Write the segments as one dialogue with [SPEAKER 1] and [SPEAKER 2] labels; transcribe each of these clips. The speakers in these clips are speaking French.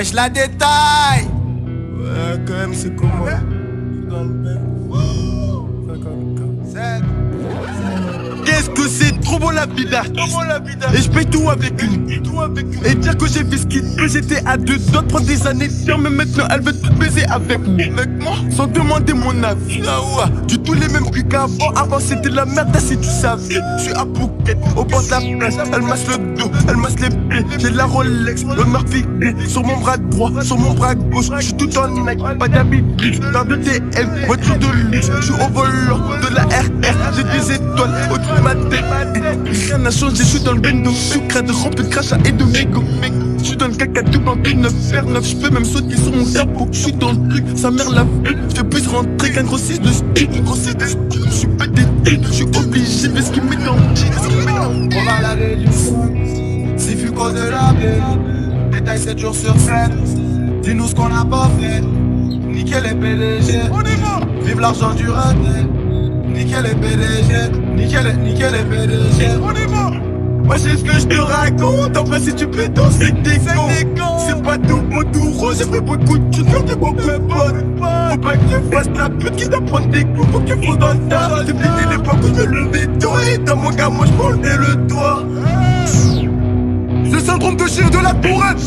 [SPEAKER 1] Wesh la détail.
[SPEAKER 2] Ouais, quand même, c'est comment? Dans le bain.
[SPEAKER 1] Qu'est-ce que c'est trop bon la vida. Et je paye tout avec une. Et dire que j'ai fait ce qu'il peut. J'étais à deux doigts de prendre des années de faire. Mais maintenant elle veut tout baiser avec moi. Sans demander mon avis. Du tout les mêmes cuits qu'avant. Avant c'était de la merde, si tu savais. Je suis à Phuket, au bord de la plage. Elle masse le dos, elle masse les pieds. J'ai la Rolex, le Murphy sur mon bras droit, sur mon bras gauche. Je suis tout en Nike, pas d'habit. Dans de TM, voiture de luxe. Je suis au volant de la RR. J'ai des étoiles au-dessus de ma tête. Rien n'a changé, je suis dans le bendo. Je suis crade rempli de crachats et de mégots. Je suis dans le caca tout dans du 9R9. Je peux même sauter sur mon capot. Je suis dans le truc, sa mère l'a vu. Je fais plus rentrer qu'un grossiste de style. Je suis pété, je suis obligé de ce qui met dans le jean.
[SPEAKER 2] On va la réduction. Si Fuco de la baie. Détail 7 jours sur 7. Dis-nous ce qu'on a pas fait. Nickel les PDG. Vive l'argent du raté. Nickel les PDG. Nickel les PDG. Moi c'est ce que je te raconte. Enfin si tu peux danser que t'es con. C'est pas tout beau tout rose. J'ai fait beaucoup de choses, faire des beaux potes. Faut pas que tu fasses la pute qui doit prendre des coups. Faut qu'il faut dans le tas. C'est pété l'époque où je me levais tôt. Et dans mon gars moi je prendais le toit.
[SPEAKER 1] C'est le syndrome de chien de la tourette.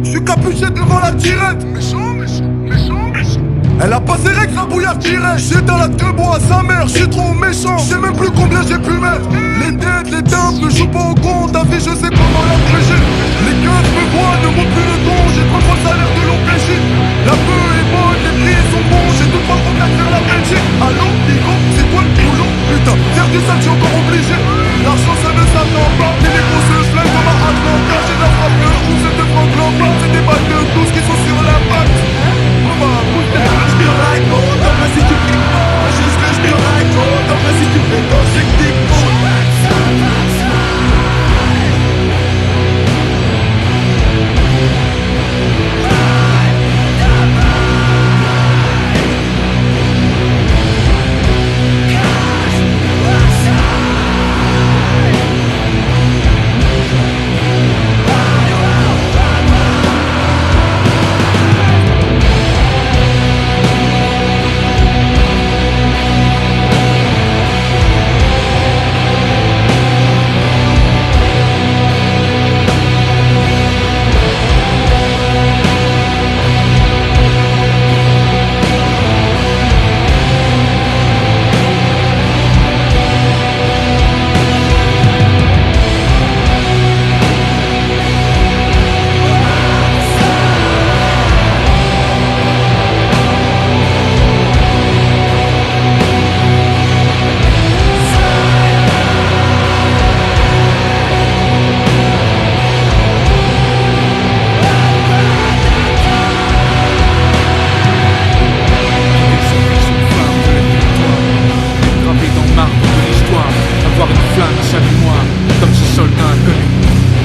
[SPEAKER 1] Je suis capuché devant la tirette. Elle a pas ses règles, la bouillard direct. J'ai dans la deux bois à sa mère, j'suis trop méchant. Je sais même plus combien j'ai pu mettre. Les dettes, les timbres, ne jouent pas au compte. Ta vie, je sais comment la préger. Les gueules me voient, ne montent plus le don. J'ai trop le salaire de l'OPJ. La peu est bonne, les prix sont bons. J'ai tout droit de faire la Belgique. Allô, Nico, c'est toi le boulot. Putain, faire du sale, j'suis encore obligé. L'argent, ça ne s'attend pas. Et les grosses flingues comme à Atlanta. J'ai de la frappe, le rouge, c'est de Franck Lampard. C'est des balles de 12 qui sont sur la patte. Je te raconte, enfin si tu fais pas. Juste que je te raconte, enfin si tu fais pas, c'est que t'es con.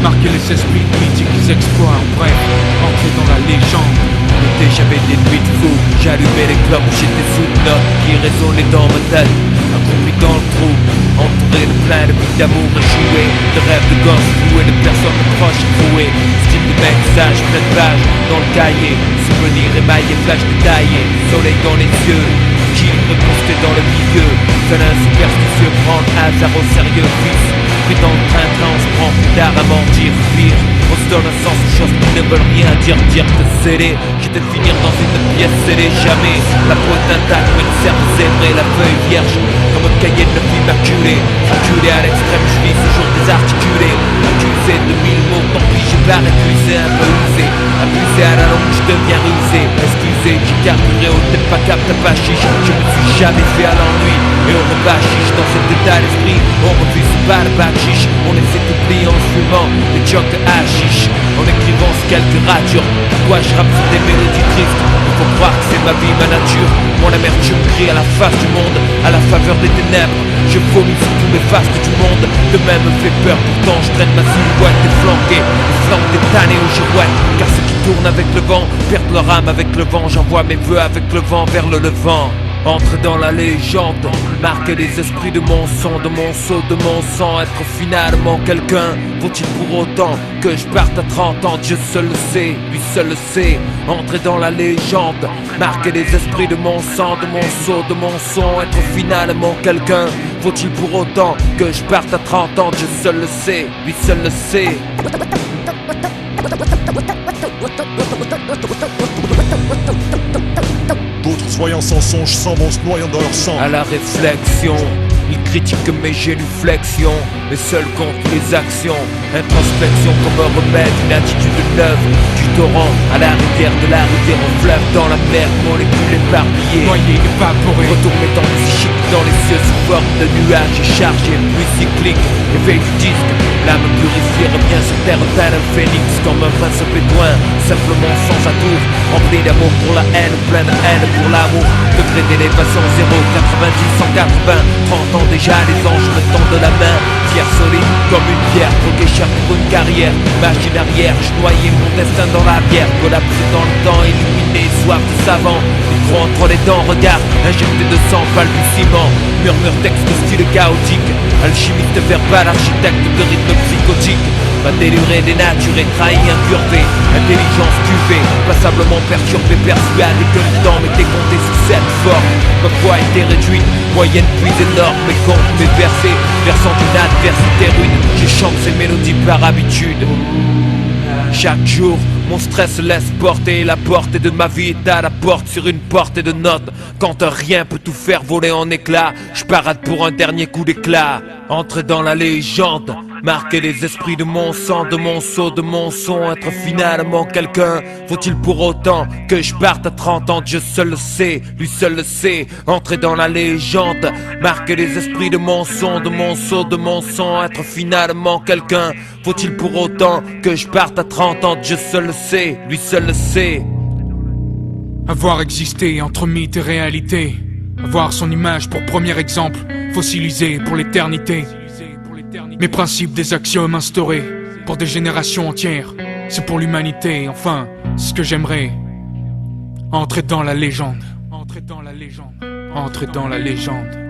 [SPEAKER 3] Marquer les esprits mythiques exploits, bref, entrer dans la légende. L'été j'avais des nuits de fou, j'allumais les clopes, j'étais sous notes qui résonnaient dans ma tête. Accroupi dans le trou, entouré de plein de buts d'amour échoués, de rêves de gosses floués, de personnes proches trouées. Style de message, plein de pages dans le cahier, souvenirs émaillés, flash détaillés, soleil dans les yeux. Qui repostait dans le milieu, tel un superstitieux, prendre hasard au sérieux, fils. Pris dans le train-train, on se prend plus tard à mentir, pire. On se donne un sens aux choses qui ne veulent rien dire, dire que scellé. J'étais finir dans une pièce scellée, jamais. La peau est intacte, mais une cerve zébrée, la feuille vierge, comme un cahier de immaculé. Acculé à l'extrême, je vis ce jour désarticulé. Accusé de 1000 mots, tant pis, j'ai pas récusé, un peu usé. Abusé à la longue, je deviens rusé. Excusez, j'ai carburé au t'es pas cap, t'as pas chiche. Je me suis jamais fait à l'ennui. Et on rebat chiche dans cet état d'esprit. On refuse pas le bac chiche. On essaie d'oublier en fumant les jokes de hashish. En écrivant quelques ratures. Pourquoi je rappe sur des mélodies tristes? Il faut croire que c'est ma vie, ma nature. Mon amertume crie à la face du monde, à la faveur des ténèbres. Je vomis sur tous les fastes du monde. De même me fait peur, pourtant je traîne ma silhouette déflanquée. Les flancs des tannés aux girouettes. Car ceux qui tournent avec le vent perdent leur âme avec le vent. J'envoie mes vœux avec le vent vers le levant. entrer dans la légende, marquer les esprits de mon sang, de mon sceau, de mon sang, être finalement quelqu'un. Faut-il pour autant que je parte à 30 ans? Dieu seul le sait, lui seul le sait. Entrer dans la légende, marquer les esprits de mon sang, de mon sceau, de mon son, être finalement quelqu'un. Faut-il pour autant que je parte à 30 ans? Dieu seul le sait, lui seul le sait.
[SPEAKER 4] D'autres voyant sans songe s'en vont se noyant dans leur sang.
[SPEAKER 3] À la réflexion, ils critiquent mes génuflexions, mais seuls comptent les actions. Introspection comme un remède, une attitude neuve. Du torrent à la rivière, de la rivière au fleuve, dans la mer, molécules éparpillées,
[SPEAKER 5] noyé, évaporé,
[SPEAKER 3] retourné dans le psychique, dans les cieux sous forme de nuages chargés, puis cyclique, éveil du disque. L'âme purifiée revient sur terre tel un phénix, comme un prince bédouin, simplement sans atour, rempli d'amour pour la haine, plein de haine pour l'amour. Degré d'élévation 0, 90, 180, 30 ans déjà, les anges me tendent la main. Fier solide comme une pierre, troqué cher pour une carrière. Machine arrière, je noyais mon destin dans la bière. Collapsé dans le temps, illuminé, soif de savant. Micro entre les dents, regard, injecté de sang, balbutiement. Murmure texte style chaotique, alchimiste verbal, architecte de rythme psychotique. Pas déluré, dénaturé, trahi, incurvé, intelligence cuvée, passablement perturbé, persuadé que le temps m'était compté sous cette forme. Ma foi était réduite, moyenne puis énorme, mes comptes, mes versets, versant une adversité rude, je chante ces mélodies par habitude. Chaque jour, mon stress laisse porter, la portée de ma vie est à la porte sur une portée de notes. Quand un rien peut tout faire voler en éclats, je parade pour un dernier coup d'éclat. Entrer dans la légende, marquer les esprits de mon sang, de mon sceau, de mon son, être finalement quelqu'un. Faut-il pour autant que je parte à 30 ans? Dieu seul le sait, lui seul le sait. Entrer dans la légende, marquer les esprits de mon son, de mon sceau, de mon son, être finalement quelqu'un. Faut-il pour autant que je parte à 30 ans? Dieu seul le sait, lui seul le sait.
[SPEAKER 5] avoir existé entre mythe et réalité, avoir son image pour premier exemple, fossilisé pour l'éternité. Mes principes, des axiomes instaurés pour des générations entières, c'est pour l'humanité, enfin, c'est ce que j'aimerais. Entrer dans la légende, entrer dans la légende, entrer dans la légende.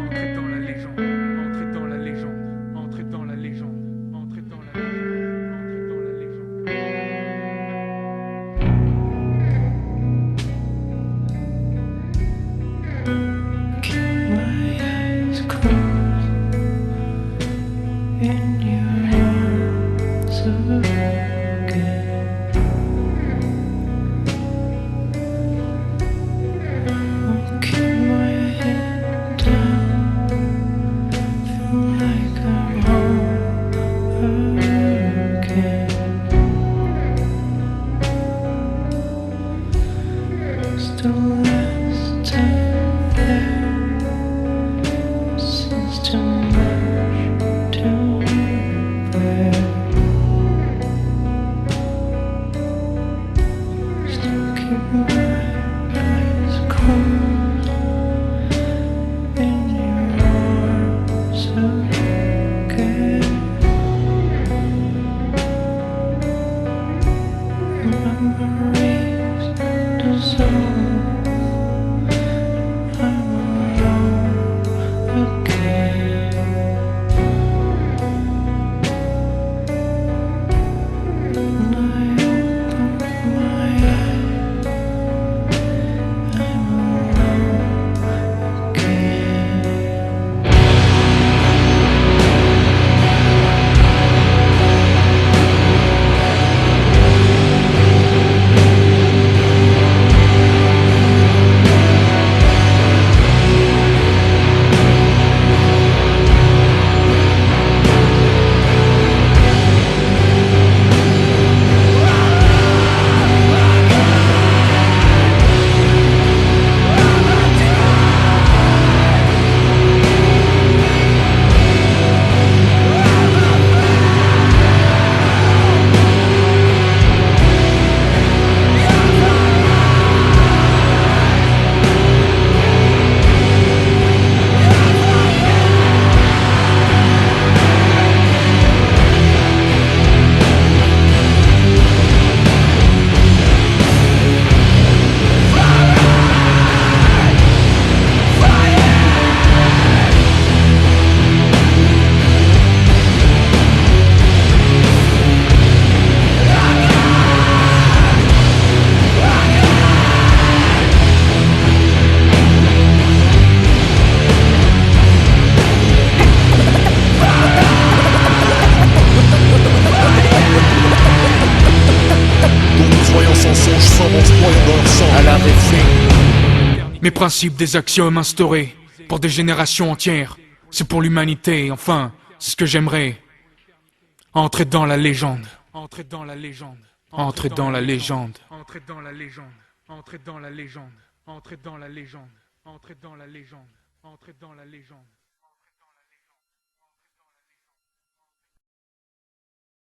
[SPEAKER 5] Mes principes, des axiomes instaurés pour des générations entières. C'est pour l'humanité, enfin, c'est ce que j'aimerais. Entrer dans la légende. Entrer dans la légende. Entrer dans la légende. Entrer dans la légende. Entrer dans la légende. Entrer dans la légende. Entrer dans la légende. Entrer dans la légende.